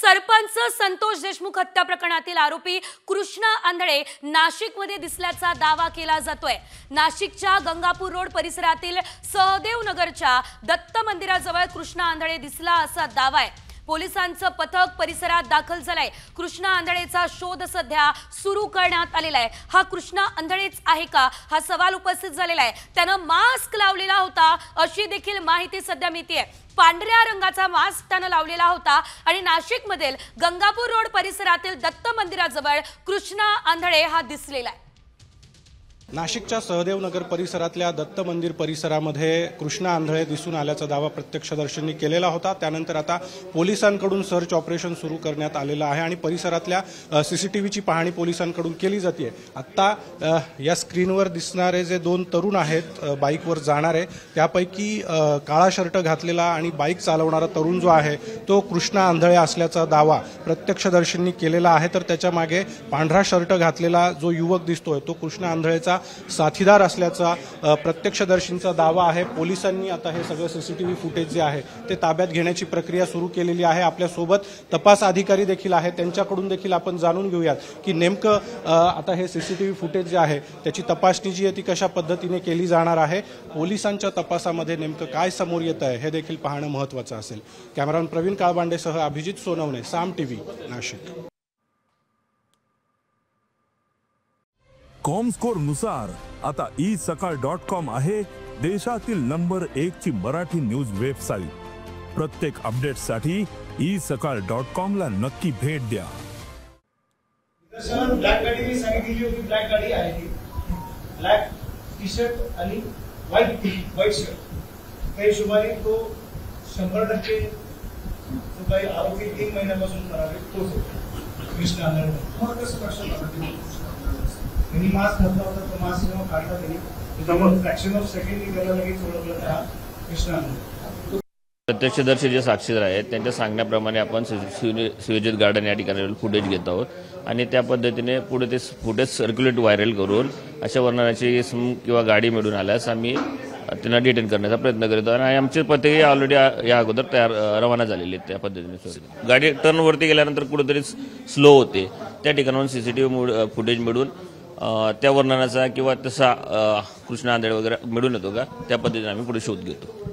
सरपंच संतोष देशमुख हत्या प्रकरणातील आरोपी कृष्णा आंधळे नाशिकमध्ये दिसल्याचा दावा केला जातोय। नाशिकच्या गंगापूर रोड परिसरातील सहदेव नगरच्या दत्त मंदिराजवळ कृष्णा आंधळे दिसला असा दावा आहे। पोलिसांचं पथक परिसरात दाखल झालंय। कृष्णा आंधळेचा शोध सध्या सुरू करण्यात आलेला आहे। हा कृष्णा आंधळेच आहे का हा सवाल उपस्थित झालेला आहे। त्यानं मास्क लावलेला होता अशी देखील माहिती सध्या मिळतेय। पांढऱ्या रंगाचा मास्क त्यानं लावलेला होता आणि नाशिकमधील गंगापूर रोड परिसरातील दत्त मंदिराजवळ कृष्णा आंधळे हा दिसलेला आहे। नाशिकच्या सहदेव नगर परिसरातल्या दत्त मंदिर परिसरामध्ये कृष्णा आंधळे दिसून आल्याचा दावा प्रत्यक्षदर्शींनी केलेला होता। त्यानंतर आता पोलिसांकडून सर्च ऑपरेशन सुरू करण्यात आलेलं आहे आणि परिसरातल्या सीसीटीव्हीची पाहणी पोलिसांकडून केली जाते। आता या स्क्रीनवर दिसणारे जे दोन तरुण आहेत बाईकवर जाणारे, त्यापैकी काळा शर्ट घातलेला आणि बाईक चालवणारा तरुण जो आहे तो कृष्णा आंधळे असल्याचा दावा प्रत्यक्षदर्शींनी केलेला आहे। तर त्याच्या मागे पांढरा शर्ट घातलेला जो युवक दिसतोय तो कृष्णा आंधळेचा साथीदार असल्याचा प्रत्यक्षदर्शींचा दावा आहे। पोलिसांनी आता हे सगळं सीसीटीव्ही फुटेज जे आहे ते ताब्यात घेण्याची प्रक्रिया सुरू केलेली आहे। आपल्या सोबत तपास अधिकारी देखील आहेत, त्यांच्याकडून देखील आपण जाणून घेऊयात की नेमकं आता हे सीसीटीव्ही फुटेज जे आहे त्याची तपासणी जी आहे ती कशा पद्धतीने केली जाणार आहे। पोलिसांच्या तपासामध्ये नेमकं काय समोर येत आहे हे देखील पाहणं महत्त्वाचं असेल। कॅमेरामन प्रवीण काळबांडेसह अभिजित सोनवणे, साम टीव्ही, नाशिक। कॉमस्कोर नुसार आता isakal.com आहे देशातील नंबर 1 ची मराठी न्यूज वेबसाईट। प्रत्येक अपडेटसाठी isakal.com ला नक्की भेट द्या। ब्लॅक गाडी मी सांगितली होती, ब्लॅक गाडी आहे ती ब्लॅक टी शर्ट आणि व्हाईट शर्ट। काही हिशोबाने तो 100% जो काही आरोपी 3 महिन्यापासून करावे तोच होता कृष्णा आंधळे। मग कसं लक्षात त्यांनी मास्क घातला होता, तो मास्क जेव्हा काढला त्यांनी फ्रॅक्शन ऑफ सेकंड त्याला लगेच ओळखलं तर हा कृष्णा आंधळे। प्रत्यक्षदर्शी जे साक्षीदार आहेत त्यांच्या सांगण्याप्रमाणे आपण सुयोजित गार्डन या ठिकाणी फुटेज घेत आहोत आणि त्या पद्धतीने पुढे ते फुटेज सर्क्युलेट व्हायरल करून अशा वर्णनाची किंवा गाडी मिळून आल्यास आम्ही त्यांना डिटेन करण्याचा प्रयत्न करतो आणि आमचे पथकही ऑलरेडी या अगोदर रवाना झालेले आहेत। त्या पद्धतीने गाडी टर्नवरती गेल्यानंतर कुठेतरी स्लो होते, त्या ठिकाणाहून सीसीटीव्ही फुटेज मिळून त्या वर्णनाचा किंवा तसा कृष्णा आंधळे वगैरे मिळून येतो का त्या पद्धतीने आम्ही पुढे शोध घेतो।